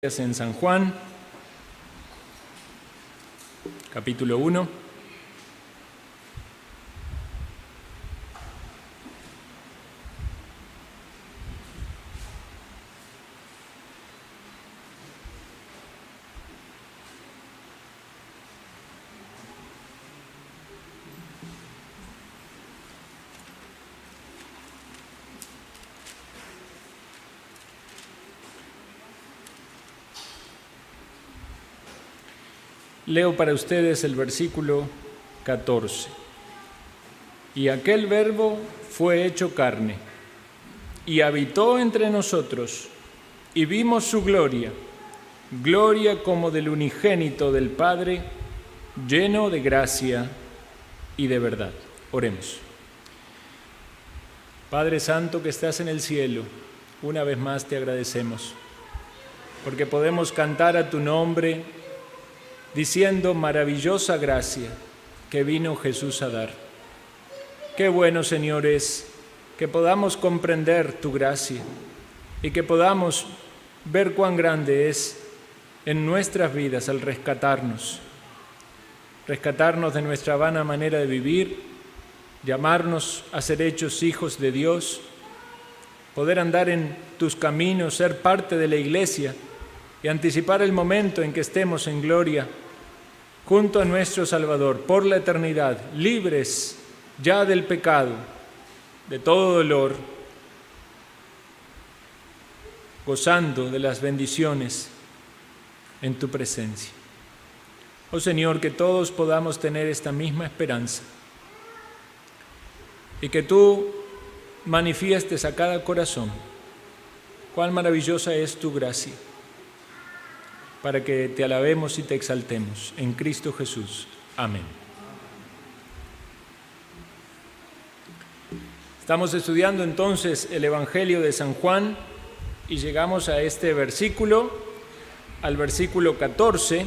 En San Juan, capítulo 1. Leo para ustedes el versículo 14. Y aquel Verbo fue hecho carne, y habitó entre nosotros, y vimos su gloria, gloria como del unigénito del Padre, lleno de gracia y de verdad. Oremos. Padre Santo que estás en el cielo, una vez más te agradecemos, porque podemos cantar a tu nombre, diciendo maravillosa gracia que vino Jesús a dar. Qué bueno, Señor, es que podamos comprender tu gracia y que podamos ver cuán grande es en nuestras vidas al rescatarnos de nuestra vana manera de vivir, llamarnos a ser hechos hijos de Dios, poder andar en tus caminos, ser parte de la iglesia y anticipar el momento en que estemos en gloria junto a nuestro Salvador por la eternidad, libres ya del pecado, de todo dolor, gozando de las bendiciones en tu presencia. Oh Señor, que todos podamos tener esta misma esperanza y que tú manifiestes a cada corazón cuán maravillosa es tu gracia, para que te alabemos y te exaltemos. En Cristo Jesús. Amén. Estamos estudiando entonces el Evangelio de San Juan y llegamos a este versículo, al versículo 14,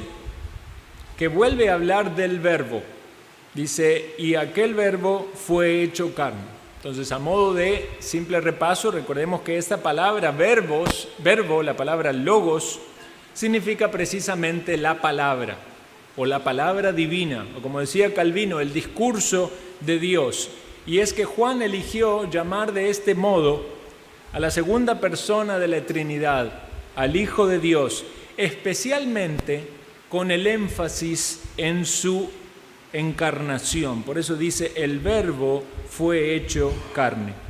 que vuelve a hablar del Verbo. Dice, y aquel Verbo fue hecho carne. Entonces, a modo de simple repaso, recordemos que esta palabra verbo, la palabra logos, significa precisamente la palabra o la palabra divina, o como decía Calvino, el discurso de Dios. Y es que Juan eligió llamar de este modo a la segunda persona de la Trinidad, al Hijo de Dios, especialmente con el énfasis en su encarnación. Por eso dice, el Verbo fue hecho carne.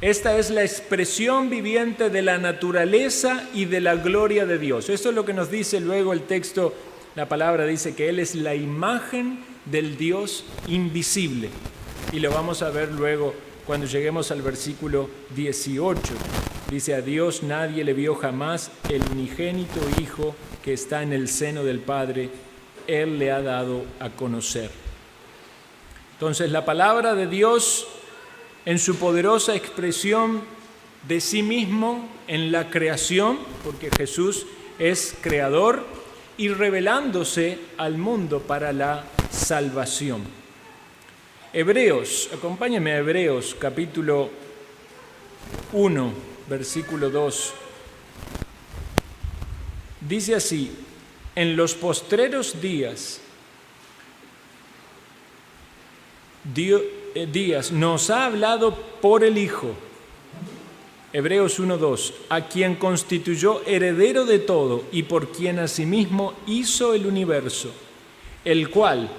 Esta es la expresión viviente de la naturaleza y de la gloria de Dios. Esto es lo que nos dice luego el texto, la palabra dice que Él es la imagen del Dios invisible. Y lo vamos a ver luego cuando lleguemos al versículo 18. Dice, a Dios nadie le vio jamás, el unigénito Hijo que está en el seno del Padre, Él le ha dado a conocer. Entonces la palabra de Dios, en su poderosa expresión de sí mismo en la creación, porque Jesús es creador, y revelándose al mundo para la salvación. Hebreos, acompáñenme a Hebreos, capítulo 1, versículo 2. Dice así, en los postreros días nos ha hablado por el Hijo, Hebreos 1:2, a quien constituyó heredero de todo y por quien asimismo hizo el universo, el cual,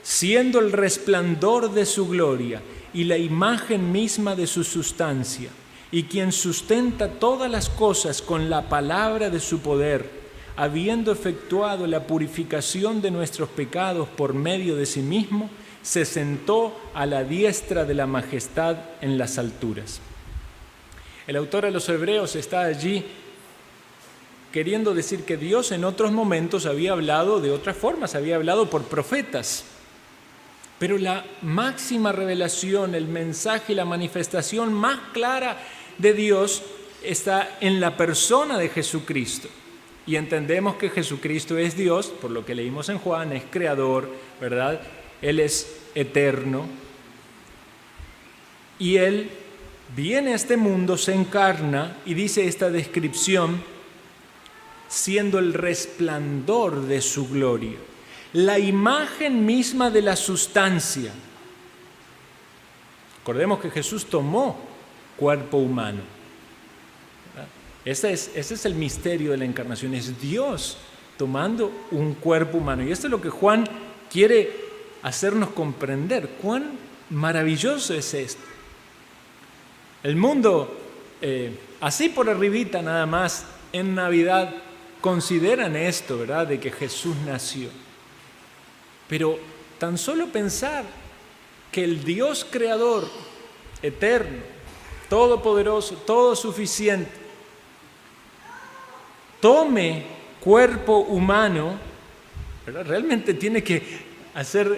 siendo el resplandor de su gloria y la imagen misma de su sustancia, y quien sustenta todas las cosas con la palabra de su poder, habiendo efectuado la purificación de nuestros pecados por medio de sí mismo, se sentó a la diestra de la majestad en las alturas. El autor de los Hebreos está allí queriendo decir que Dios en otros momentos había hablado de otras formas, había hablado por profetas. Pero la máxima revelación, el mensaje y la manifestación más clara de Dios está en la persona de Jesucristo. Y entendemos que Jesucristo es Dios, por lo que leímos en Juan, es creador, ¿verdad? Él es eterno. Y Él viene a este mundo, se encarna y dice esta descripción siendo el resplandor de su gloria, la imagen misma de la sustancia. Recordemos que Jesús tomó cuerpo humano. Ese es el misterio de la encarnación, es Dios tomando un cuerpo humano. Y esto es lo que Juan quiere hacernos comprender. Cuán maravilloso es esto. El mundo, así por arribita nada más, en Navidad consideran esto, ¿verdad?, de que Jesús nació. Pero tan solo pensar que el Dios creador, eterno, todopoderoso, todo suficiente, tome cuerpo humano, ¿verdad?, realmente tiene que hacer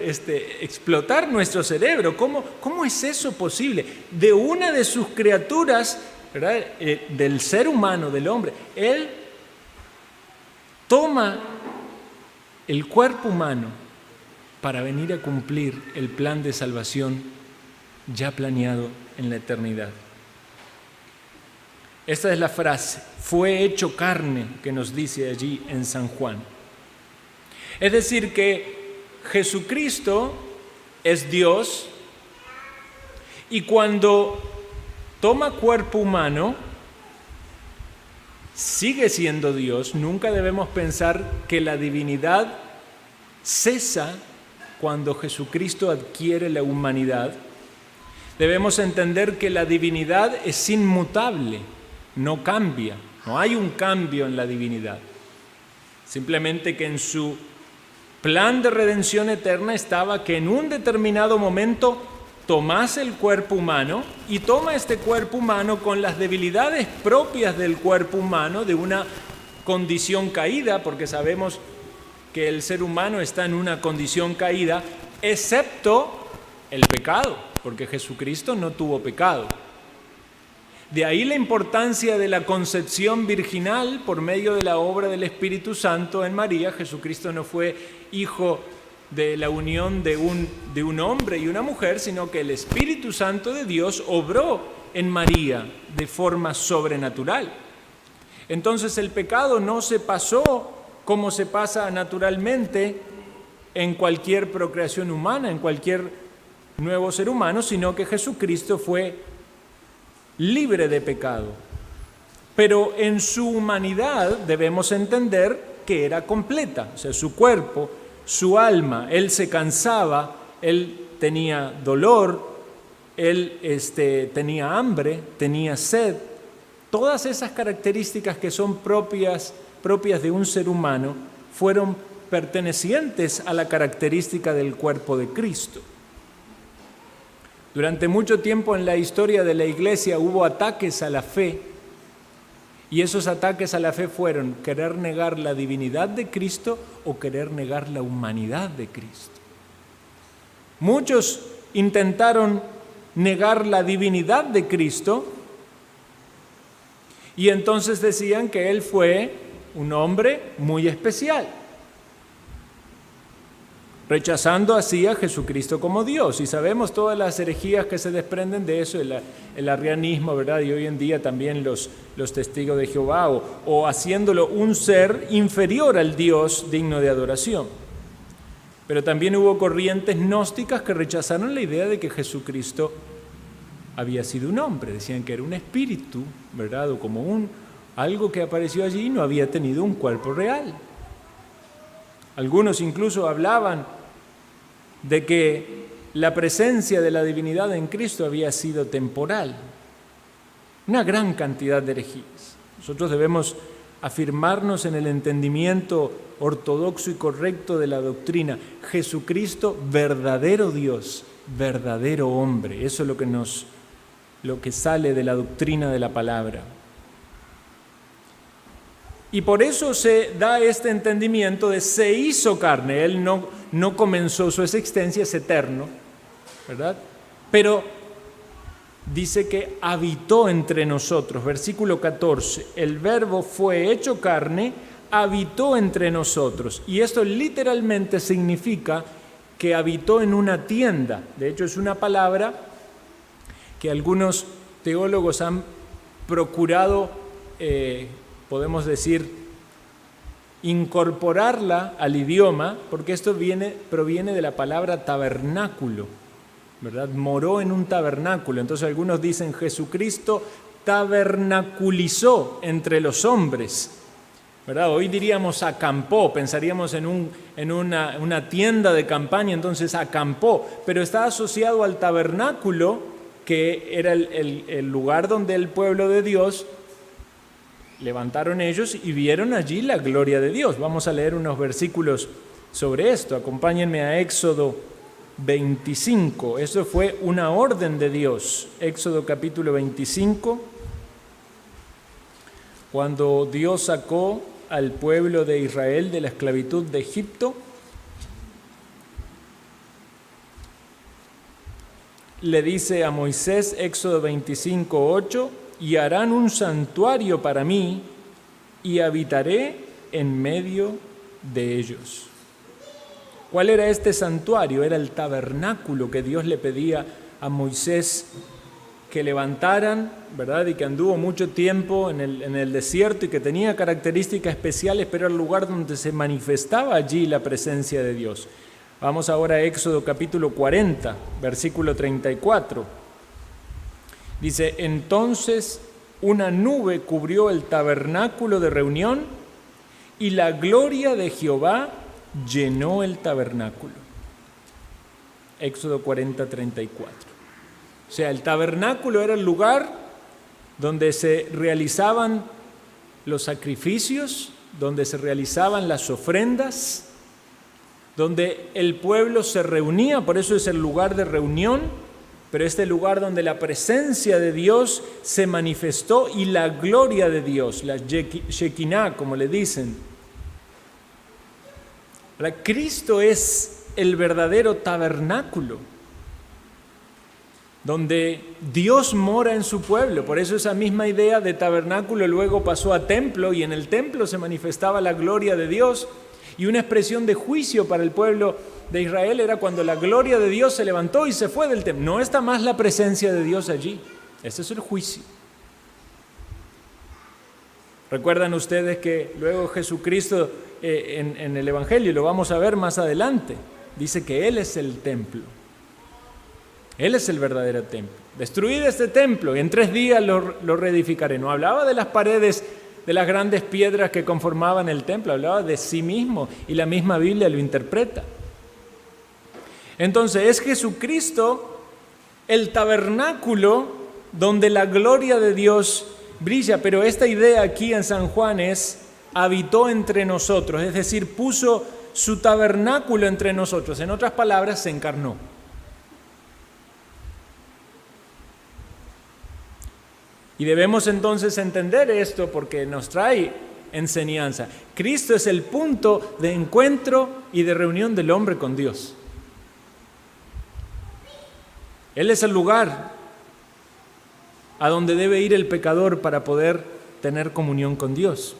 explotar nuestro cerebro. ¿Cómo es eso posible? De una de sus criaturas, ¿verdad?, del ser humano, del hombre, Él toma el cuerpo humano para venir a cumplir el plan de salvación ya planeado en la eternidad. Esta es la frase, fue hecho carne, que nos dice allí en San Juan. Es decir, que Jesucristo es Dios y cuando toma cuerpo humano, sigue siendo Dios. Nunca debemos pensar que la divinidad cesa cuando Jesucristo adquiere la humanidad. Debemos entender que la divinidad es inmutable, no cambia, no hay un cambio en la divinidad. Simplemente que en su plan de redención eterna estaba que en un determinado momento tomase el cuerpo humano y toma este cuerpo humano con las debilidades propias del cuerpo humano, de una condición caída, porque sabemos que el ser humano está en una condición caída, excepto el pecado, porque Jesucristo no tuvo pecado. De ahí la importancia de la concepción virginal por medio de la obra del Espíritu Santo en María. Jesucristo no fue hijo de la unión de un hombre y una mujer, sino que el Espíritu Santo de Dios obró en María de forma sobrenatural. Entonces el pecado no se pasó como se pasa naturalmente en cualquier procreación humana, en cualquier nuevo ser humano, sino que Jesucristo fue libre de pecado. Pero en su humanidad debemos entender que era completa, o sea, su cuerpo, su alma, Él se cansaba, Él tenía dolor, Él tenía hambre, tenía sed. Todas esas características que son propias de un ser humano fueron pertenecientes a la característica del cuerpo de Cristo. Durante mucho tiempo en la historia de la Iglesia hubo ataques a la fe, y esos ataques a la fe fueron querer negar la divinidad de Cristo o querer negar la humanidad de Cristo. Muchos intentaron negar la divinidad de Cristo y entonces decían que Él fue un hombre muy especial, rechazando así a Jesucristo como Dios. Y sabemos todas las herejías que se desprenden de eso, el arrianismo, ¿verdad? Y hoy en día también los testigos de Jehová, o haciéndolo un ser inferior al Dios digno de adoración. Pero también hubo corrientes gnósticas que rechazaron la idea de que Jesucristo había sido un hombre. Decían que era un espíritu, ¿verdad? O como algo que apareció allí y no había tenido un cuerpo real. Algunos incluso hablaban de que la presencia de la divinidad en Cristo había sido temporal. Una gran cantidad de herejías. Nosotros debemos afirmarnos en el entendimiento ortodoxo y correcto de la doctrina. Jesucristo, verdadero Dios, verdadero hombre. Eso es lo que sale de la doctrina de la palabra. Y por eso se da este entendimiento de se hizo carne. Él no comenzó su existencia, es eterno, ¿verdad? Pero dice que habitó entre nosotros. Versículo 14, el Verbo fue hecho carne, habitó entre nosotros. Y esto literalmente significa que habitó en una tienda. De hecho, es una palabra que algunos teólogos han procurado podemos decir, incorporarla al idioma, porque esto proviene de la palabra tabernáculo, ¿verdad? Moró en un tabernáculo. Entonces algunos dicen Jesucristo tabernaculizó entre los hombres, ¿verdad? Hoy diríamos acampó, pensaríamos en una tienda de campaña, entonces acampó, pero está asociado al tabernáculo, que era el lugar donde el pueblo de Dios levantaron ellos y vieron allí la gloria de Dios. Vamos a leer unos versículos sobre esto. Acompáñenme a Éxodo 25. Eso fue una orden de Dios. Éxodo capítulo 25. Cuando Dios sacó al pueblo de Israel de la esclavitud de Egipto, le dice a Moisés, Éxodo 25:8, y harán un santuario para mí y habitaré en medio de ellos. ¿Cuál era este santuario? Era el tabernáculo que Dios le pedía a Moisés que levantaran, ¿verdad? Y que anduvo mucho tiempo en el desierto y que tenía características especiales, pero era el lugar donde se manifestaba allí la presencia de Dios. Vamos ahora a Éxodo capítulo 40, versículo 34. Dice, entonces una nube cubrió el tabernáculo de reunión y la gloria de Jehová llenó el tabernáculo. Éxodo 40, 34. O sea, el tabernáculo era el lugar donde se realizaban los sacrificios, donde se realizaban las ofrendas, donde el pueblo se reunía, por eso es el lugar de reunión, pero este lugar donde la presencia de Dios se manifestó y la gloria de Dios, la Shekinah, como le dicen. Cristo es el verdadero tabernáculo, donde Dios mora en su pueblo. Por eso esa misma idea de tabernáculo luego pasó a templo, y en el templo se manifestaba la gloria de Dios. Y una expresión de juicio para el pueblo de Israel era cuando la gloria de Dios se levantó y se fue del templo. No está más la presencia de Dios allí. Ese es el juicio. Recuerdan ustedes que luego Jesucristo en el Evangelio, lo vamos a ver más adelante, dice que Él es el templo. Él es el verdadero templo. Destruid este templo y en 3 días lo reedificaré. No hablaba de las paredes, de las grandes piedras que conformaban el templo, hablaba de sí mismo, y la misma Biblia lo interpreta. Entonces es Jesucristo el tabernáculo donde la gloria de Dios brilla, pero esta idea aquí en San Juan es habitó entre nosotros, es decir, puso su tabernáculo entre nosotros. En otras palabras, se encarnó. Y debemos entonces entender esto porque nos trae enseñanza. Cristo es el punto de encuentro y de reunión del hombre con Dios. Él es el lugar a donde debe ir el pecador para poder tener comunión con Dios.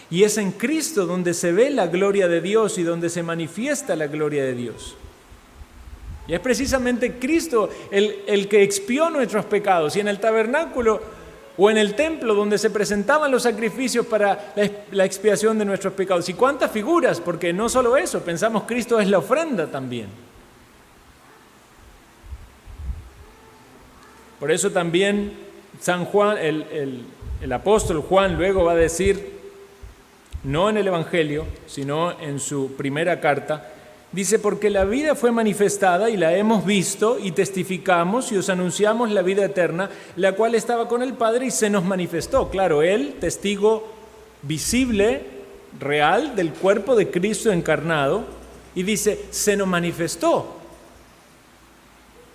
Y es en Cristo donde se ve la gloria de Dios y donde se manifiesta la gloria de Dios. Y es precisamente Cristo el que expió nuestros pecados. Y en el tabernáculo o en el templo donde se presentaban los sacrificios para la expiación de nuestros pecados. ¿Y cuántas figuras? Porque no solo eso, pensamos Cristo es la ofrenda también. Por eso también San Juan, el apóstol Juan luego va a decir, no en el Evangelio, sino en su primera carta, dice, porque la vida fue manifestada y la hemos visto y testificamos y os anunciamos la vida eterna, la cual estaba con el Padre y se nos manifestó. Claro, Él, testigo visible, real, del cuerpo de Cristo encarnado, y dice, se nos manifestó.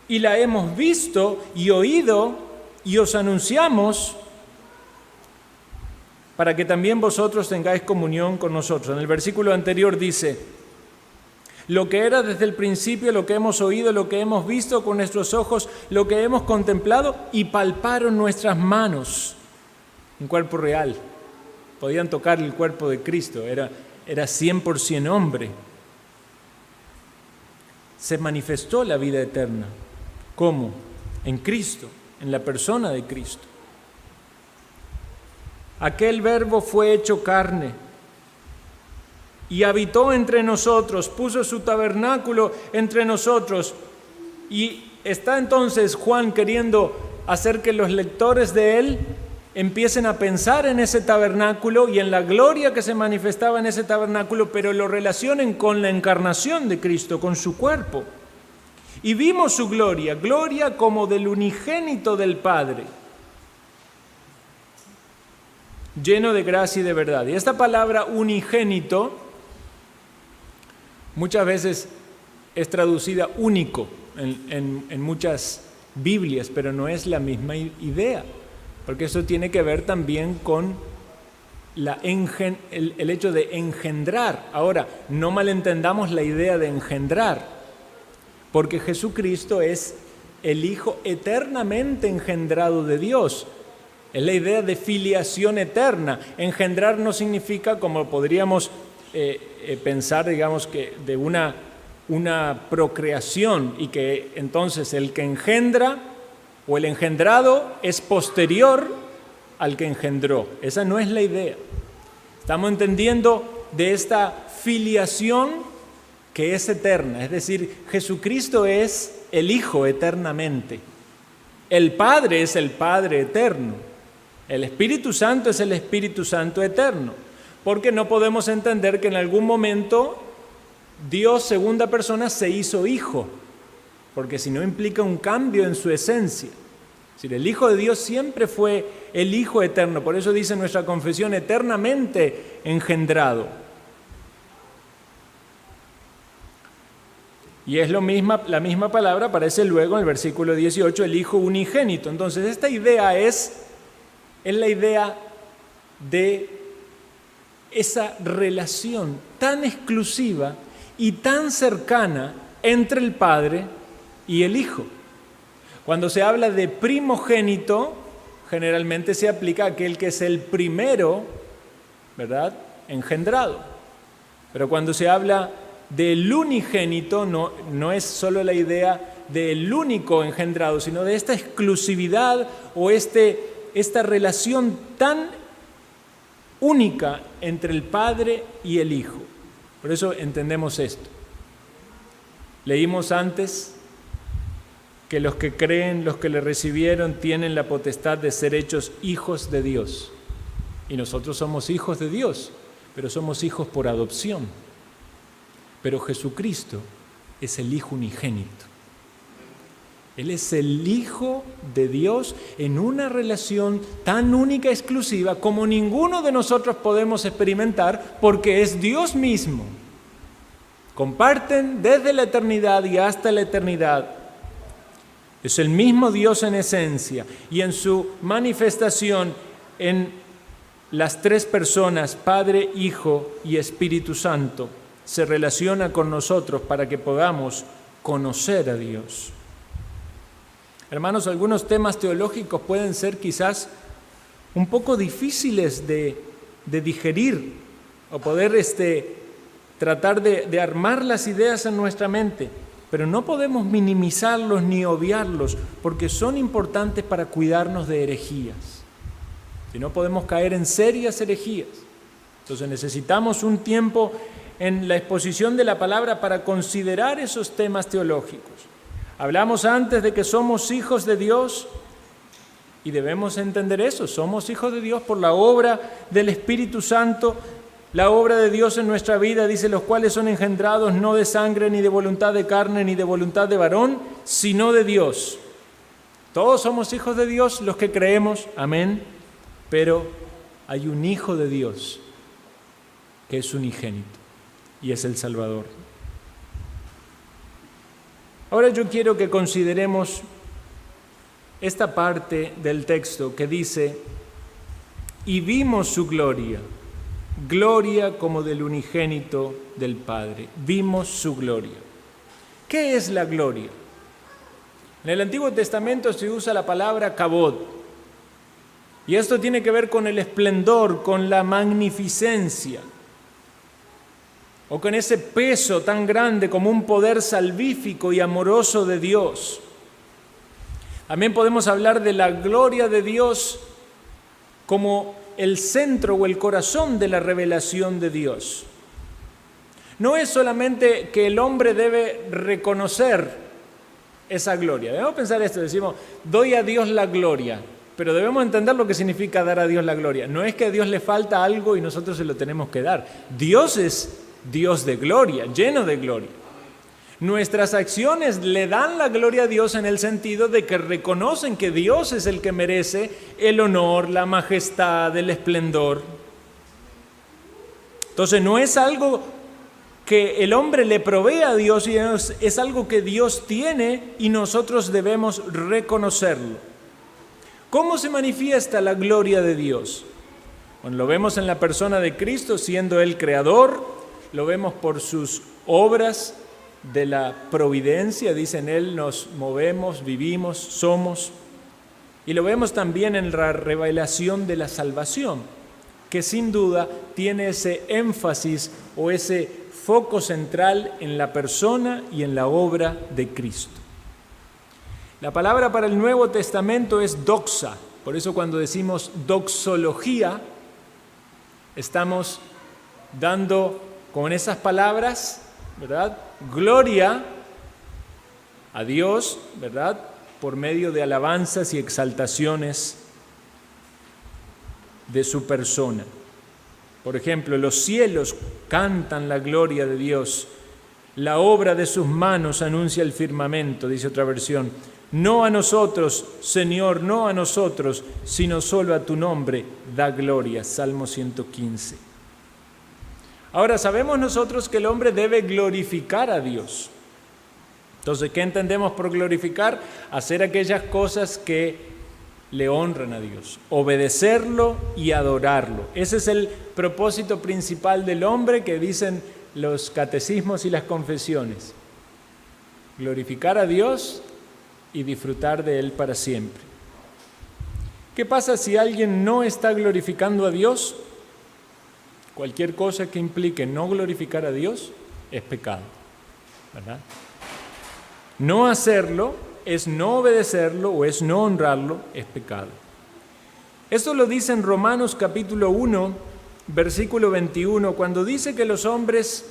Y la hemos visto y oído y os anunciamos para que también vosotros tengáis comunión con nosotros. En el versículo anterior dice, lo que era desde el principio, lo que hemos oído, lo que hemos visto con nuestros ojos, lo que hemos contemplado y palparon nuestras manos. Un cuerpo real. Podían tocar el cuerpo de Cristo, era 100% hombre. Se manifestó la vida eterna. ¿Cómo? En Cristo, en la persona de Cristo. Aquel verbo fue hecho carne y habitó entre nosotros, puso su tabernáculo entre nosotros. Y está entonces Juan queriendo hacer que los lectores de él empiecen a pensar en ese tabernáculo y en la gloria que se manifestaba en ese tabernáculo, pero lo relacionen con la encarnación de Cristo, con su cuerpo. Y vimos su gloria, gloria como del unigénito del Padre, lleno de gracia y de verdad. Y esta palabra unigénito muchas veces es traducida único en muchas Biblias, pero no es la misma idea, porque eso tiene que ver también con el hecho de engendrar. Ahora, no malentendamos la idea de engendrar, porque Jesucristo es el Hijo eternamente engendrado de Dios. Es la idea de filiación eterna. Engendrar no significa, como podríamos pensar, digamos, que de una procreación, y que entonces el que engendra o el engendrado es posterior al que engendró. Esa no es la idea. Estamos entendiendo de esta filiación que es eterna, es decir, Jesucristo es el Hijo eternamente. El Padre es el Padre eterno. El Espíritu Santo es el Espíritu Santo eterno. Porque no podemos entender que en algún momento Dios, segunda persona, se hizo hijo, porque si no implica un cambio en su esencia. Es decir, el Hijo de Dios siempre fue el Hijo eterno, por eso dice nuestra confesión, eternamente engendrado. Y es la misma palabra, aparece luego en el versículo 18, el Hijo unigénito. Entonces esta idea es la idea de esa relación tan exclusiva y tan cercana entre el Padre y el Hijo. Cuando se habla de primogénito, generalmente se aplica a aquel que es el primero, ¿verdad?, engendrado. Pero cuando se habla del unigénito, no es solo la idea del único engendrado, sino de esta exclusividad o esta relación tan única entre el Padre y el Hijo. Por eso entendemos esto. Leímos antes que los que creen, los que le recibieron, tienen la potestad de ser hechos hijos de Dios. Y nosotros somos hijos de Dios, pero somos hijos por adopción. Pero Jesucristo es el Hijo unigénito. Él es el Hijo de Dios en una relación tan única y exclusiva como ninguno de nosotros podemos experimentar, porque es Dios mismo. Comparten desde la eternidad y hasta la eternidad. Es el mismo Dios en esencia y en su manifestación en las tres personas, Padre, Hijo y Espíritu Santo, se relaciona con nosotros para que podamos conocer a Dios. Hermanos, algunos temas teológicos pueden ser quizás un poco difíciles de digerir o poder tratar de armar las ideas en nuestra mente, pero no podemos minimizarlos ni obviarlos porque son importantes para cuidarnos de herejías. Si no, podemos caer en serias herejías. Entonces necesitamos un tiempo en la exposición de la palabra para considerar esos temas teológicos. Hablamos antes de que somos hijos de Dios y debemos entender eso. Somos hijos de Dios por la obra del Espíritu Santo, la obra de Dios en nuestra vida, dice, los cuales son engendrados no de sangre, ni de voluntad de carne, ni de voluntad de varón, sino de Dios. Todos somos hijos de Dios los que creemos, amén, pero hay un Hijo de Dios que es unigénito y es el Salvador. Ahora yo quiero que consideremos esta parte del texto que dice, y vimos su gloria, gloria como del unigénito del Padre. Vimos su gloria. ¿Qué es la gloria? En el Antiguo Testamento se usa la palabra kabod, y esto tiene que ver con el esplendor, con la magnificencia, o con ese peso tan grande como un poder salvífico y amoroso de Dios. También podemos hablar de la gloria de Dios como el centro o el corazón de la revelación de Dios. no es solamente que el hombre debe reconocer esa gloria. Debemos pensar esto, decimos, doy a Dios la gloria, pero debemos entender lo que significa dar a Dios la gloria. No es que a Dios le falta algo y nosotros se lo tenemos que dar. Dios es Dios de gloria, lleno de gloria. Nuestras acciones le dan la gloria a Dios en el sentido de que reconocen que Dios es el que merece el honor, la majestad, el esplendor. Entonces no es algo que el hombre le provee a Dios, y es algo que Dios tiene y nosotros debemos reconocerlo. ¿Cómo se manifiesta la gloria de Dios? Bueno, lo vemos en la persona de Cristo, siendo Él creador, lo vemos por sus obras de la providencia, dice en Él nos movemos, vivimos, somos, y lo vemos también en la revelación de la salvación, que sin duda tiene ese énfasis o ese foco central en la persona y en la obra de Cristo. La palabra para el Nuevo Testamento es doxa, por eso cuando decimos doxología, estamos dando con esas palabras, ¿verdad?, gloria a Dios, ¿verdad?, por medio de alabanzas y exaltaciones de su persona. Por ejemplo, los cielos cantan la gloria de Dios, la obra de sus manos anuncia el firmamento, dice otra versión. No a nosotros, Señor, no a nosotros, sino solo a tu nombre da gloria. Salmo 115. Ahora, sabemos nosotros que el hombre debe glorificar a Dios. Entonces, ¿qué entendemos por glorificar? Hacer aquellas cosas que le honran a Dios, obedecerlo y adorarlo. Ese es el propósito principal del hombre que dicen los catecismos y las confesiones. Glorificar a Dios y disfrutar de Él para siempre. ¿Qué pasa si alguien no está glorificando a Dios? Cualquier cosa que implique no glorificar a Dios es pecado, ¿verdad? No hacerlo es no obedecerlo o es no honrarlo, es pecado. Esto lo dice en Romanos capítulo 1, versículo 21, cuando dice que los hombres,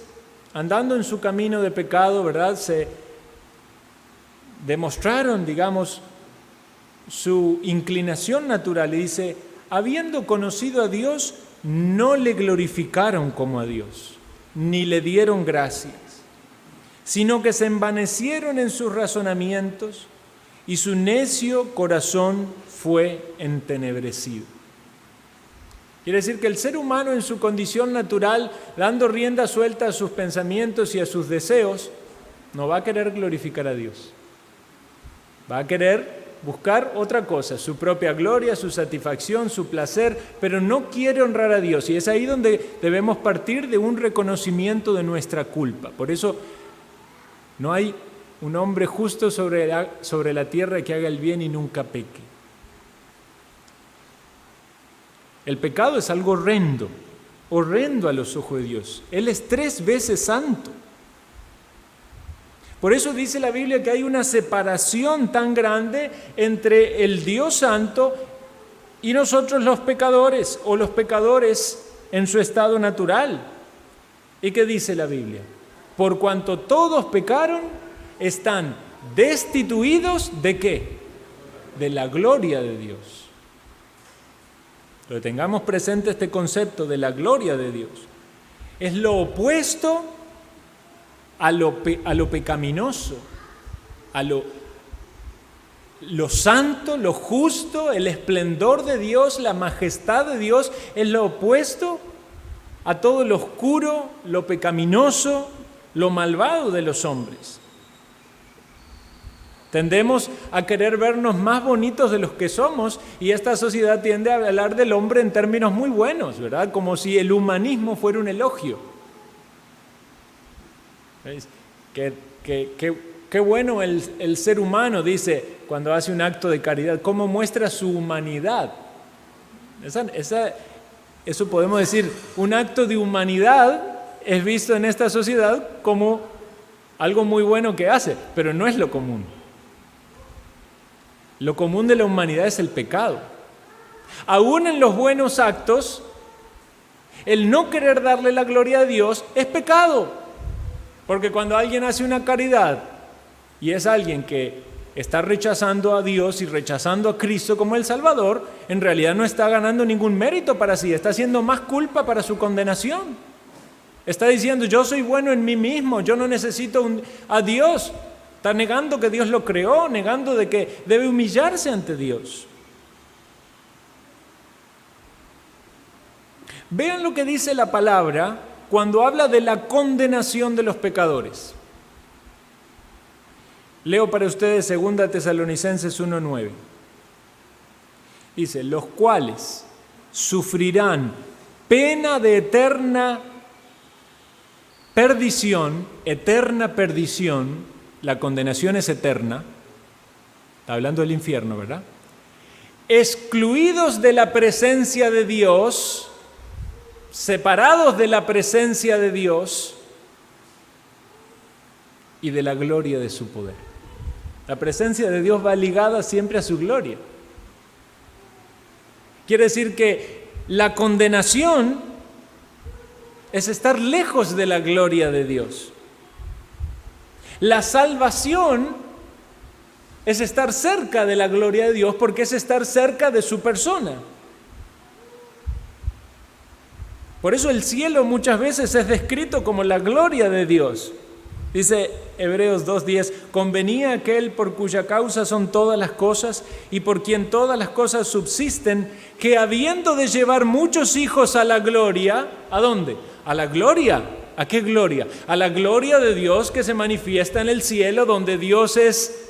andando en su camino de pecado, ¿verdad?, se demostraron, digamos, su inclinación natural, y dice, habiendo conocido a Dios, no le glorificaron como a Dios, ni le dieron gracias, sino que se envanecieron en sus razonamientos y su necio corazón fue entenebrecido. Quiere decir que el ser humano en su condición natural, dando rienda suelta a sus pensamientos y a sus deseos, no va a querer glorificar a Dios. Va a querer buscar otra cosa, su propia gloria, su satisfacción, su placer, pero no quiere honrar a Dios. Y es ahí donde debemos partir de un reconocimiento de nuestra culpa. Por eso no hay un hombre justo sobre la tierra que haga el bien y nunca peque. El pecado es algo horrendo, horrendo a los ojos de Dios. Él es 3 veces santo. Por eso dice la Biblia que hay una separación tan grande entre el Dios santo y nosotros los pecadores, o los pecadores en su estado natural. ¿Y qué dice la Biblia? Por cuanto todos pecaron, están destituidos ¿de qué? De la gloria de Dios. Pero tengamos presente este concepto de la gloria de Dios. Es lo opuesto a lo pecaminoso, a lo santo, lo justo, el esplendor de Dios, la majestad de Dios, es lo opuesto a todo lo oscuro, lo pecaminoso, lo malvado de los hombres. Tendemos a querer vernos más bonitos de los que somos, y esta sociedad tiende a hablar del hombre en términos muy buenos, ¿verdad? Como si el humanismo fuera un elogio. ¿Veis? Qué bueno el ser humano, dice, cuando hace un acto de caridad, cómo muestra su humanidad. Eso podemos decir, un acto de humanidad es visto en esta sociedad como algo muy bueno que hace, pero no es lo común. Lo común de la humanidad es el pecado. Aún en los buenos actos, el no querer darle la gloria a Dios es pecado. Porque cuando alguien hace una caridad y es alguien que está rechazando a Dios y rechazando a Cristo como el Salvador, en realidad no está ganando ningún mérito para sí, está haciendo más culpa para su condenación. Está diciendo, yo soy bueno en mí mismo, yo no necesito a Dios. Está negando que Dios lo creó, negando de que debe humillarse ante Dios. Vean lo que dice la palabra cuando habla de la condenación de los pecadores. Leo para ustedes 2 Tesalonicenses 1:9. Dice, los cuales sufrirán pena de eterna perdición, la condenación es eterna, está hablando del infierno, ¿verdad? Excluidos de la presencia de Dios, separados de la presencia de Dios y de la gloria de su poder. La presencia de Dios va ligada siempre a su gloria. Quiere decir que la condenación es estar lejos de la gloria de Dios. La salvación es estar cerca de la gloria de Dios porque es estar cerca de su persona. Por eso el cielo muchas veces es descrito como la gloria de Dios. Dice Hebreos 2:10, convenía aquel por cuya causa son todas las cosas y por quien todas las cosas subsisten, que habiendo de llevar muchos hijos a la gloria, ¿a dónde? A la gloria. ¿A qué gloria? A la gloria de Dios que se manifiesta en el cielo, donde Dios es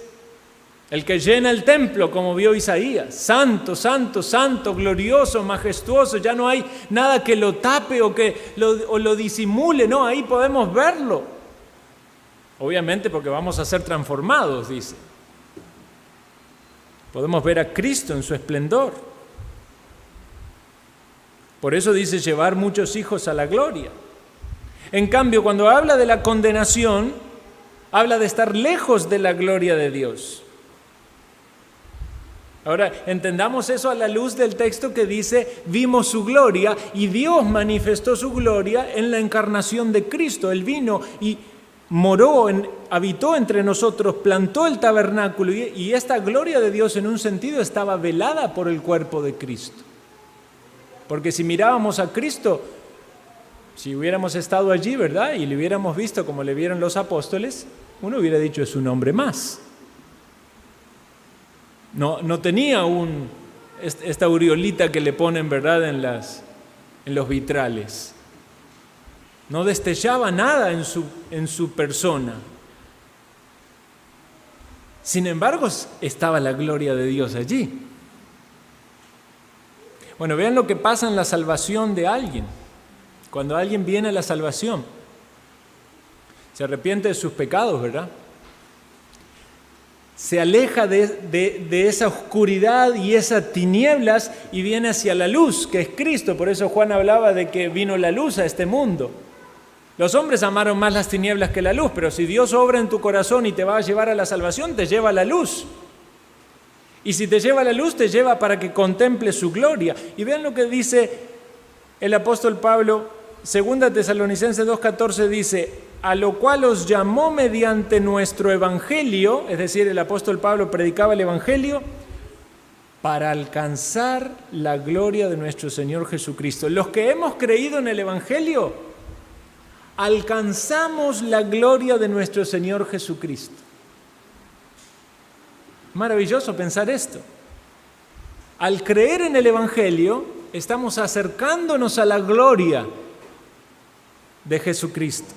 el que llena el templo, como vio Isaías. Santo, santo, santo, glorioso, majestuoso. Ya no hay nada que lo tape o que lo disimule. No, ahí podemos verlo. Obviamente porque vamos a ser transformados, dice. Podemos ver a Cristo en su esplendor. Por eso dice llevar muchos hijos a la gloria. En cambio, cuando habla de la condenación, habla de estar lejos de la gloria de Dios. Ahora, entendamos eso a la luz del texto que dice, vimos su gloria, y Dios manifestó su gloria en la encarnación de Cristo. Él vino y moró, habitó entre nosotros, plantó el tabernáculo, y esta gloria de Dios en un sentido estaba velada por el cuerpo de Cristo. Porque si mirábamos a Cristo, si hubiéramos estado allí, ¿verdad? Y le hubiéramos visto como le vieron los apóstoles, uno hubiera dicho, es un hombre más. No tenía esta aureolita que le ponen, ¿verdad?, en los vitrales. No destellaba nada en su persona. Sin embargo, estaba la gloria de Dios allí. Bueno, vean lo que pasa en la salvación de alguien. Cuando alguien viene a la salvación, se arrepiente de sus pecados, ¿verdad? Se aleja de esa oscuridad y esas tinieblas y viene hacia la luz, que es Cristo. Por eso Juan hablaba de que vino la luz a este mundo. Los hombres amaron más las tinieblas que la luz, pero si Dios obra en tu corazón y te va a llevar a la salvación, te lleva a la luz. Y si te lleva a la luz, te lleva para que contemples su gloria. Y vean lo que dice el apóstol Pablo, 2 Tesalonicenses 2:14 dice, a lo cual os llamó mediante nuestro evangelio, es decir, el apóstol Pablo predicaba el evangelio, para alcanzar la gloria de nuestro Señor Jesucristo. Los que hemos creído en el evangelio, alcanzamos la gloria de nuestro Señor Jesucristo. Maravilloso pensar esto. Al creer en el evangelio, estamos acercándonos a la gloria de Jesucristo.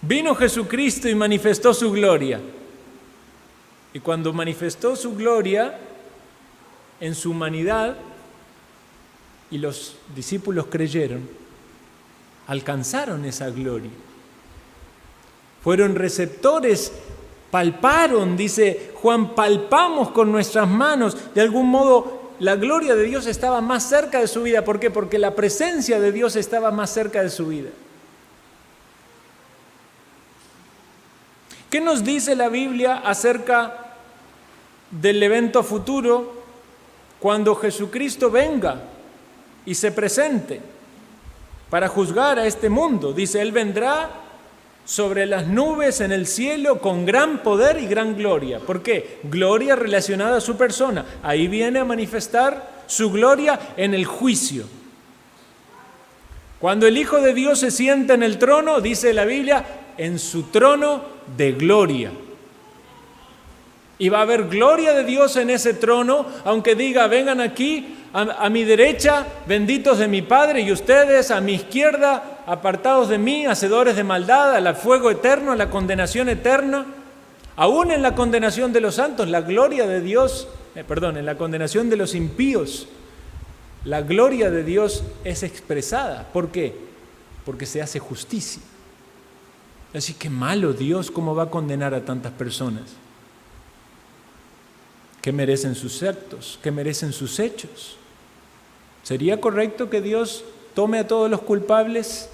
Vino Jesucristo y manifestó su gloria. Y cuando manifestó su gloria en su humanidad y los discípulos creyeron, alcanzaron esa gloria. Fueron receptores, palparon, dice Juan, palpamos con nuestras manos. De algún modo la gloria de Dios estaba más cerca de su vida. ¿Por qué? Porque la presencia de Dios estaba más cerca de su vida. ¿Qué nos dice la Biblia acerca del evento futuro cuando Jesucristo venga y se presente? para juzgar a este mundo. Dice, Él vendrá sobre las nubes en el cielo con gran poder y gran gloria. ¿Por qué? Gloria relacionada a su persona. Ahí viene a manifestar su gloria en el juicio. Cuando el Hijo de Dios se sienta en el trono, dice la Biblia, en su trono de gloria. Y va a haber gloria de Dios en ese trono, aunque diga, vengan aquí a mi derecha, benditos de mi Padre, y ustedes a mi izquierda, apartados de mí, hacedores de maldad, al fuego eterno, a la condenación eterna. Aún en la condenación de los santos, la gloria de Dios, en la condenación de los impíos, la gloria de Dios es expresada. ¿Por qué? Porque se hace justicia. Así que malo Dios, ¿cómo va a condenar a tantas personas? ¿Qué merecen sus actos? ¿Qué merecen sus hechos? ¿Sería correcto que Dios tome a todos los culpables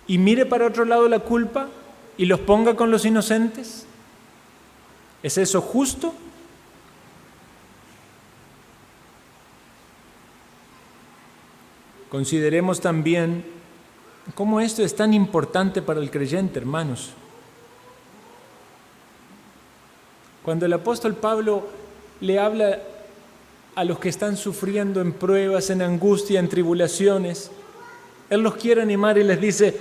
y mire para otro lado la culpa y los ponga con los inocentes? ¿Es eso justo? Consideremos también cómo esto es tan importante para el creyente, hermanos. Cuando el apóstol Pablo le habla a los que están sufriendo en pruebas, en angustia, en tribulaciones, él los quiere animar y les dice,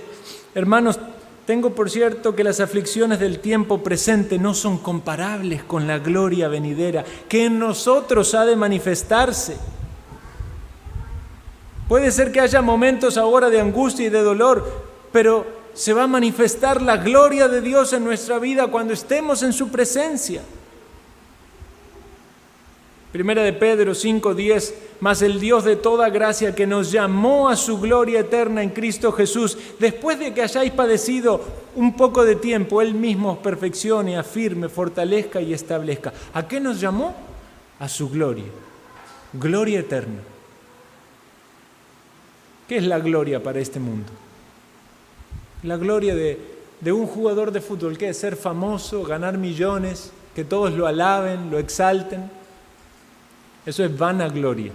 hermanos, tengo por cierto que las aflicciones del tiempo presente no son comparables con la gloria venidera, que en nosotros ha de manifestarse. Puede ser que haya momentos ahora de angustia y de dolor, pero se va a manifestar la gloria de Dios en nuestra vida cuando estemos en su presencia. Primera de Pedro 5:10, mas el Dios de toda gracia que nos llamó a su gloria eterna en Cristo Jesús, después de que hayáis padecido un poco de tiempo, Él mismo os perfeccione, afirme, fortalezca y establezca. ¿A qué nos llamó? A su gloria, gloria eterna. ¿Qué es la gloria para este mundo? La gloria de un jugador de fútbol, ¿qué es? Ser famoso, ganar millones, que todos lo alaben, lo exalten. Eso es vana gloria,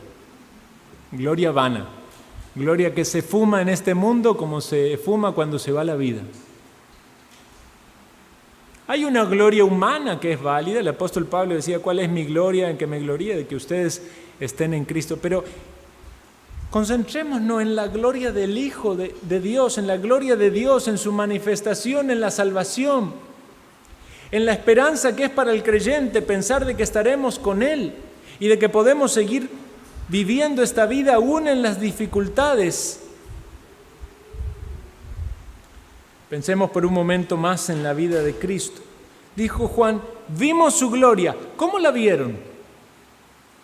gloria vana, gloria que se fuma en este mundo como se fuma cuando se va la vida. Hay una gloria humana que es válida. El apóstol Pablo decía, ¿cuál es mi gloria? En que me gloríe de que ustedes estén en Cristo. Pero concentrémonos en la gloria del Hijo de Dios, en la gloria de Dios, en su manifestación, en la salvación, en la esperanza que es para el creyente pensar de que estaremos con Él y de que podemos seguir viviendo esta vida aún en las dificultades. Pensemos por un momento más en la vida de Cristo. Dijo Juan, vimos su gloria. ¿Cómo la vieron?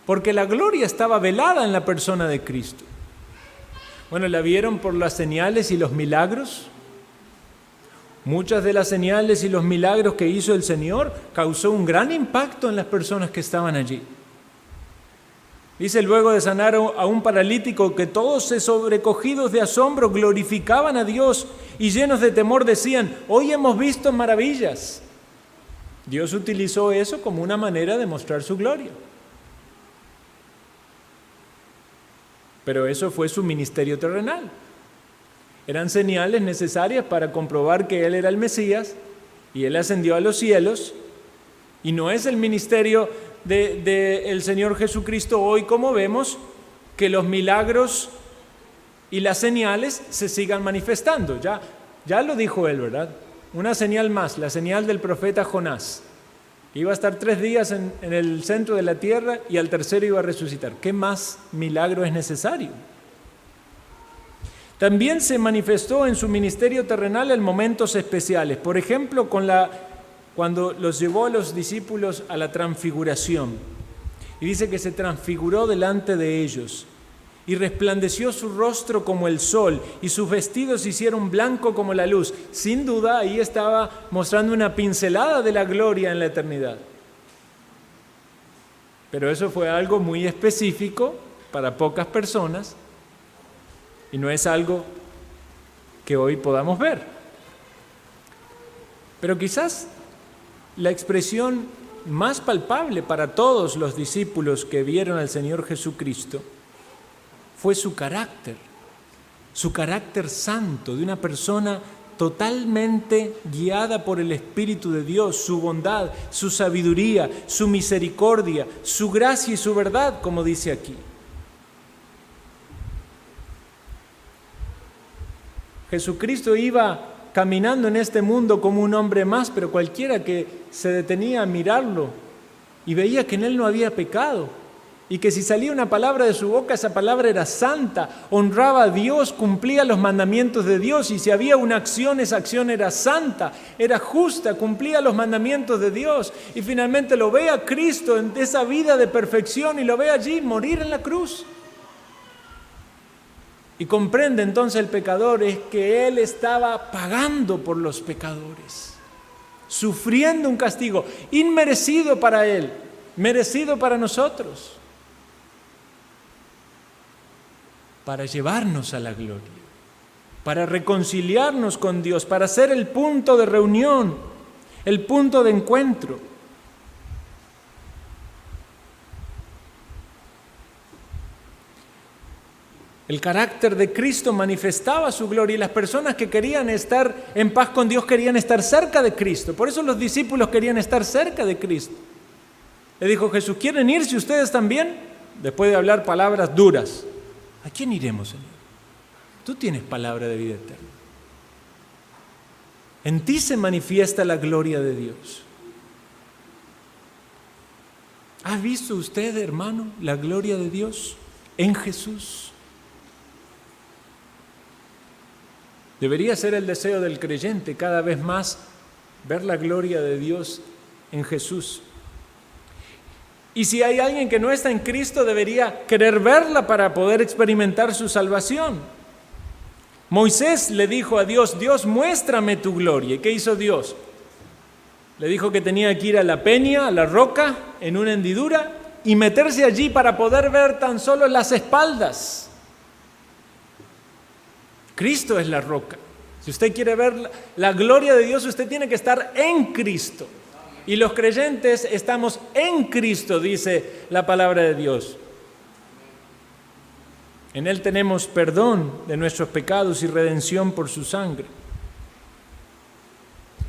Porque la gloria estaba velada en la persona de Cristo. Bueno, la vieron por las señales y los milagros. Muchas de las señales y los milagros que hizo el Señor causó un gran impacto en las personas que estaban allí. Dice luego de sanar a un paralítico que todos sobrecogidos de asombro glorificaban a Dios y llenos de temor decían, hoy hemos visto maravillas. Dios utilizó eso como una manera de mostrar su gloria. Pero eso fue su ministerio terrenal. Eran señales necesarias para comprobar que Él era el Mesías y Él ascendió a los cielos. Y no es el ministerio del Señor Jesucristo hoy, como vemos, que los milagros y las señales se sigan manifestando. Ya lo dijo Él, ¿verdad? Una señal más, la señal del profeta Jonás. Iba a estar 3 días en el centro de la tierra y al tercero iba a resucitar. ¿Qué más milagro es necesario? También se manifestó en su ministerio terrenal en momentos especiales. Por ejemplo, cuando los llevó a los discípulos a la transfiguración. Y dice que se transfiguró delante de ellos. Y resplandeció su rostro como el sol, y sus vestidos se hicieron blanco como la luz. Sin duda, ahí estaba mostrando una pincelada de la gloria en la eternidad. Pero eso fue algo muy específico para pocas personas, y no es algo que hoy podamos ver. Pero quizás la expresión más palpable para todos los discípulos que vieron al Señor Jesucristo fue su carácter. su carácter santo, de una persona totalmente guiada por el Espíritu de Dios, su bondad, su sabiduría, su misericordia, su gracia y su verdad, como dice aquí. Jesucristo iba caminando en este mundo como un hombre más, pero cualquiera que se detenía a mirarlo y veía que en él no había pecado, y que si salía una palabra de su boca, esa palabra era santa, honraba a Dios, cumplía los mandamientos de Dios, y si había una acción, esa acción era santa, era justa, cumplía los mandamientos de Dios, y finalmente lo ve a Cristo en esa vida de perfección y lo ve allí morir en la cruz. Y comprende entonces el pecador es que Él estaba pagando por los pecadores, sufriendo un castigo inmerecido para Él, merecido para nosotros, para llevarnos a la gloria, para reconciliarnos con Dios, para ser el punto de reunión, el punto de encuentro. El carácter de Cristo manifestaba su gloria y las personas que querían estar en paz con Dios querían estar cerca de Cristo. Por eso los discípulos querían estar cerca de Cristo. Le dijo Jesús, ¿quieren irse ustedes también? Después de hablar palabras duras. ¿A quién iremos, Señor? Tú tienes palabra de vida eterna. En ti se manifiesta la gloria de Dios. ¿Ha visto usted, hermano, la gloria de Dios en Jesús? Debería ser el deseo del creyente cada vez más ver la gloria de Dios en Jesús. Y si hay alguien que no está en Cristo, debería querer verla para poder experimentar su salvación. Moisés le dijo a Dios, Dios, muéstrame tu gloria. ¿Y qué hizo Dios? Le dijo que tenía que ir a la peña, a la roca, en una hendidura, y meterse allí para poder ver tan solo las espaldas. Cristo es la roca. Si usted quiere ver la gloria de Dios, usted tiene que estar en Cristo. Y los creyentes estamos en Cristo, dice la palabra de Dios. En Él tenemos perdón de nuestros pecados y redención por su sangre.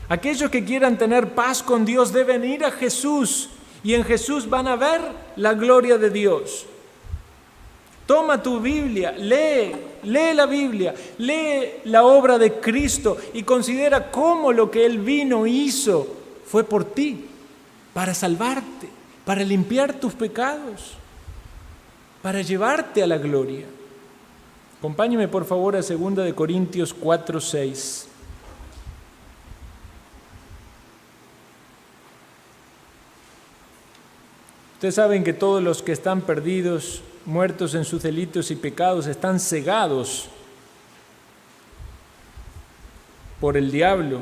Aquellos que quieran tener paz con Dios deben ir a Jesús, y en Jesús van a ver la gloria de Dios. Toma tu Biblia, lee la Biblia, lee la obra de Cristo y considera cómo lo que Él vino hizo fue por ti, para salvarte, para limpiar tus pecados, para llevarte a la gloria. Acompáñeme por favor a 2 Corintios 4:6. Ustedes saben que todos los que están perdidos, muertos en sus delitos y pecados, están cegados por el diablo.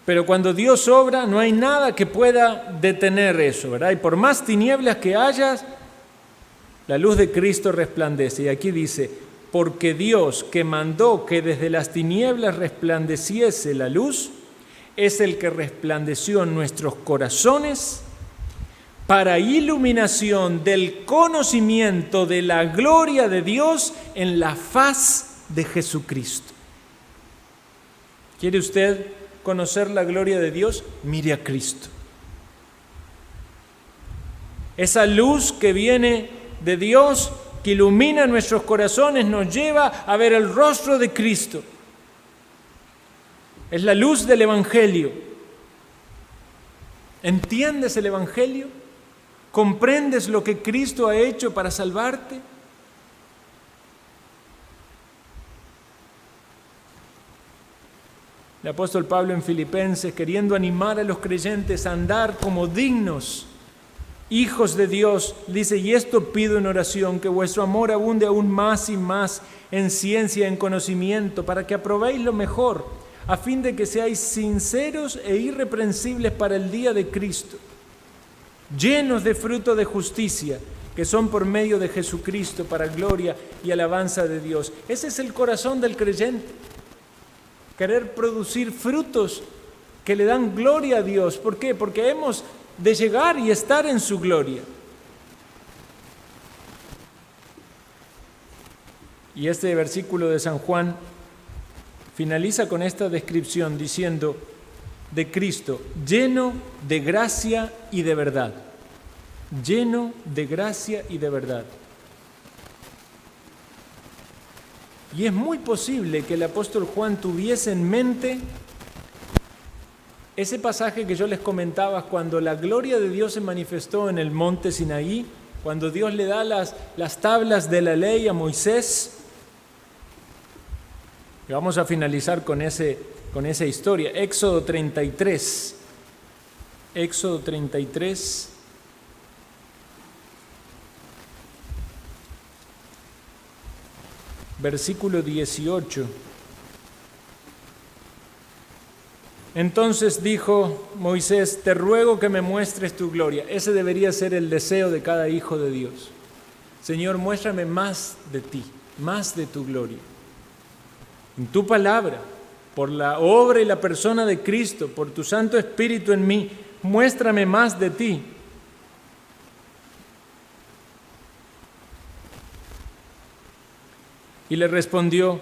Pero cuando Dios obra, no hay nada que pueda detener eso, ¿verdad? Y por más tinieblas que haya, la luz de Cristo resplandece. Y aquí dice, porque Dios que mandó que desde las tinieblas resplandeciese la luz, es el que resplandeció en nuestros corazones para iluminación del conocimiento de la gloria de Dios en la faz de Jesucristo. ¿Quiere usted conocer la gloria de Dios? Mire a Cristo. Esa luz que viene de Dios, que ilumina nuestros corazones, nos lleva a ver el rostro de Cristo. Es la luz del Evangelio. ¿Entiendes el Evangelio? ¿Comprendes lo que Cristo ha hecho para salvarte? El apóstol Pablo en Filipenses, queriendo animar a los creyentes a andar como dignos hijos de Dios, dice, y esto pido en oración, que vuestro amor abunde aún más y más en ciencia, en conocimiento, para que aprobéis lo mejor, a fin de que seáis sinceros e irreprensibles para el día de Cristo, llenos de fruto de justicia, que son por medio de Jesucristo para gloria y alabanza de Dios. Ese es el corazón del creyente. Querer producir frutos que le dan gloria a Dios. ¿Por qué? Porque hemos de llegar y estar en su gloria. Y este versículo de San Juan finaliza con esta descripción diciendo de Cristo, lleno de gracia y de verdad. Lleno de gracia y de verdad. Y es muy posible que el apóstol Juan tuviese en mente ese pasaje que yo les comentaba cuando la gloria de Dios se manifestó en el monte Sinaí, cuando Dios le da las tablas de la ley a Moisés. Y vamos a finalizar con esa historia. Éxodo 33. Éxodo 33. Versículo 18. Entonces dijo Moisés, te ruego que me muestres tu gloria. Ese debería ser el deseo de cada hijo de Dios. Señor, muéstrame más de ti, más de tu gloria. En tu palabra, por la obra y la persona de Cristo, por tu Santo Espíritu en mí, muéstrame más de ti. Y le respondió,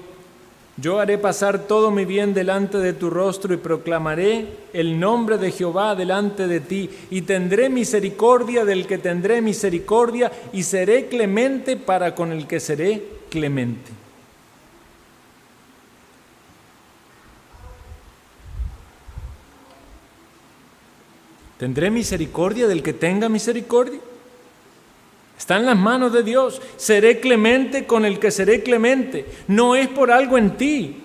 yo haré pasar todo mi bien delante de tu rostro y proclamaré el nombre de Jehová delante de ti y tendré misericordia del que tendré misericordia y seré clemente para con el que seré clemente. ¿Tendré misericordia del que tenga misericordia? Está en las manos de Dios. Seré clemente con el que seré clemente. No es por algo en ti.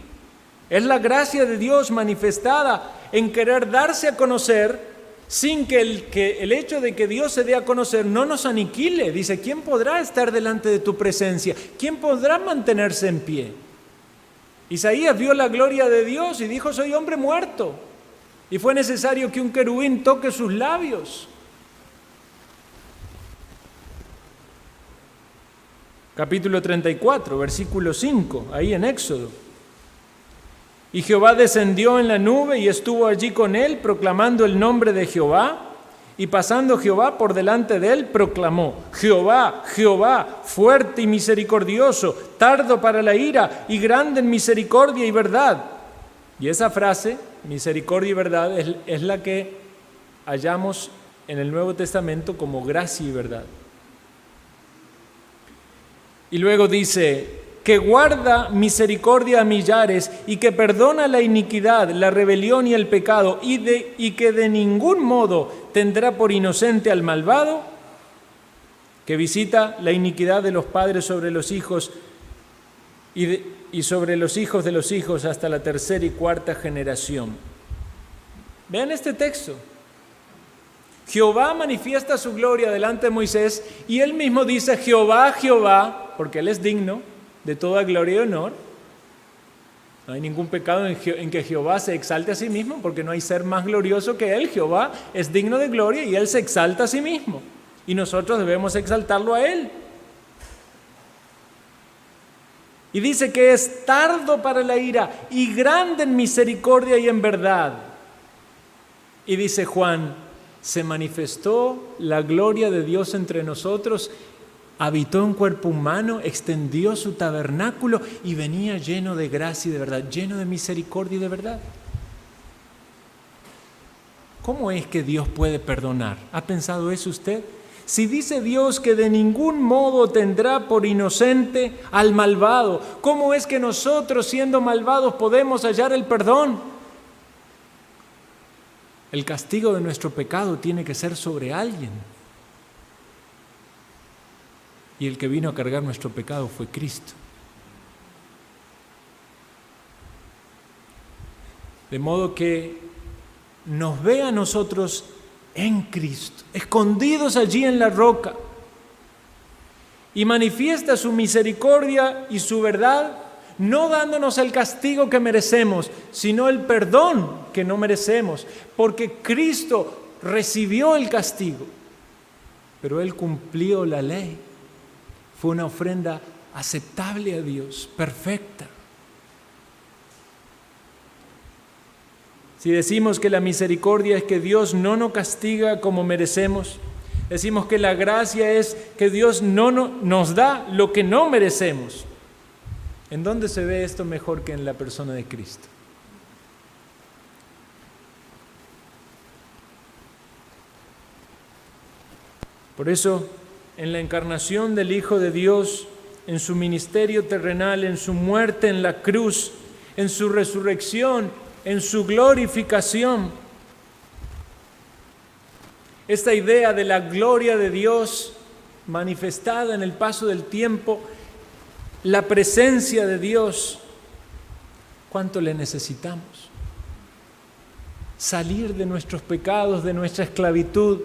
Es la gracia de Dios manifestada en querer darse a conocer sin que el hecho de que Dios se dé a conocer no nos aniquile. Dice, ¿quién podrá estar delante de tu presencia? ¿Quién podrá mantenerse en pie? Isaías vio la gloria de Dios y dijo, soy hombre muerto. Y fue necesario que un querubín toque sus labios. Capítulo 34, versículo 5, ahí en Éxodo. Y Jehová descendió en la nube y estuvo allí con él, proclamando el nombre de Jehová. Y pasando Jehová por delante de él, proclamó, Jehová, Jehová, fuerte y misericordioso, tardo para la ira y grande en misericordia y verdad. Y esa frase, misericordia y verdad, es la que hallamos en el Nuevo Testamento como gracia y verdad. Y luego dice, que guarda misericordia a millares y que perdona la iniquidad, la rebelión y el pecado y que de ningún modo tendrá por inocente al malvado, que visita la iniquidad de los padres sobre los hijos y sobre los hijos de los hijos hasta la tercera y cuarta generación. Vean este texto. Jehová manifiesta su gloria delante de Moisés y él mismo dice, Jehová, Jehová, porque él es digno de toda gloria y honor. No hay ningún pecado en que Jehová se exalte a sí mismo, porque no hay ser más glorioso que él. Jehová es digno de gloria y él se exalta a sí mismo. Y nosotros debemos exaltarlo a él. Y dice que es tardo para la ira y grande en misericordia y en verdad. Y dice Juan, se manifestó la gloria de Dios entre nosotros, habitó en cuerpo humano, extendió su tabernáculo y venía lleno de gracia y de verdad, lleno de misericordia y de verdad. ¿Cómo es que Dios puede perdonar? ¿Ha pensado eso usted? Si dice Dios que de ningún modo tendrá por inocente al malvado, ¿cómo es que nosotros, siendo malvados, podemos hallar el perdón? El castigo de nuestro pecado tiene que ser sobre alguien. Y el que vino a cargar nuestro pecado fue Cristo. De modo que nos ve a nosotros en Cristo, escondidos allí en la roca, y manifiesta su misericordia y su verdad, no dándonos el castigo que merecemos, sino el perdón que no merecemos, porque Cristo recibió el castigo, pero Él cumplió la ley. Fue una ofrenda aceptable a Dios, perfecta. Si decimos que la misericordia es que Dios no nos castiga como merecemos, decimos que la gracia es que Dios no nos da lo que no merecemos. ¿En dónde se ve esto mejor que en la persona de Cristo? Por eso, en la encarnación del Hijo de Dios, en su ministerio terrenal, en su muerte en la cruz, en su resurrección, en su glorificación, esta idea de la gloria de Dios manifestada en el paso del tiempo, la presencia de Dios, ¿cuánto le necesitamos? Salir de nuestros pecados, de nuestra esclavitud,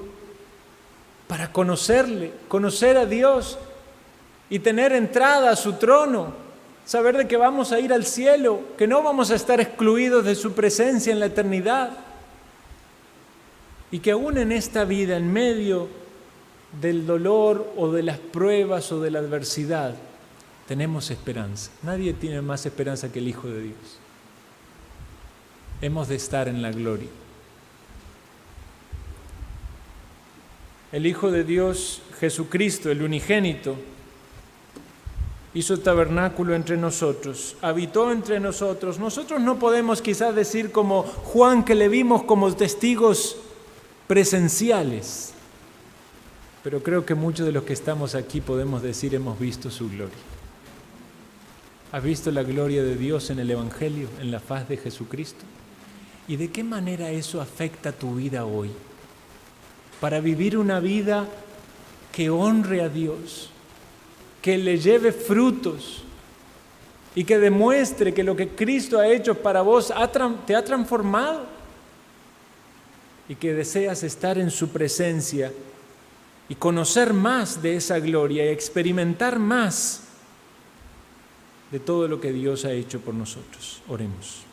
para conocerle, conocer a Dios y tener entrada a su trono, saber de que vamos a ir al cielo, que no vamos a estar excluidos de su presencia en la eternidad y que aún en esta vida, en medio del dolor o de las pruebas o de la adversidad, tenemos esperanza. Nadie tiene más esperanza que el Hijo de Dios. Hemos de estar en la gloria. El Hijo de Dios, Jesucristo, el unigénito, hizo tabernáculo entre nosotros, habitó entre nosotros. Nosotros no podemos quizás decir como Juan, que le vimos como testigos presenciales, pero creo que muchos de los que estamos aquí podemos decir hemos visto su gloria. ¿Has visto la gloria de Dios en el Evangelio, en la faz de Jesucristo? ¿Y de qué manera eso afecta tu vida hoy? Para vivir una vida que honre a Dios, que le lleve frutos y que demuestre que lo que Cristo ha hecho para vos te ha transformado y que deseas estar en su presencia y conocer más de esa gloria y experimentar más de todo lo que Dios ha hecho por nosotros. Oremos.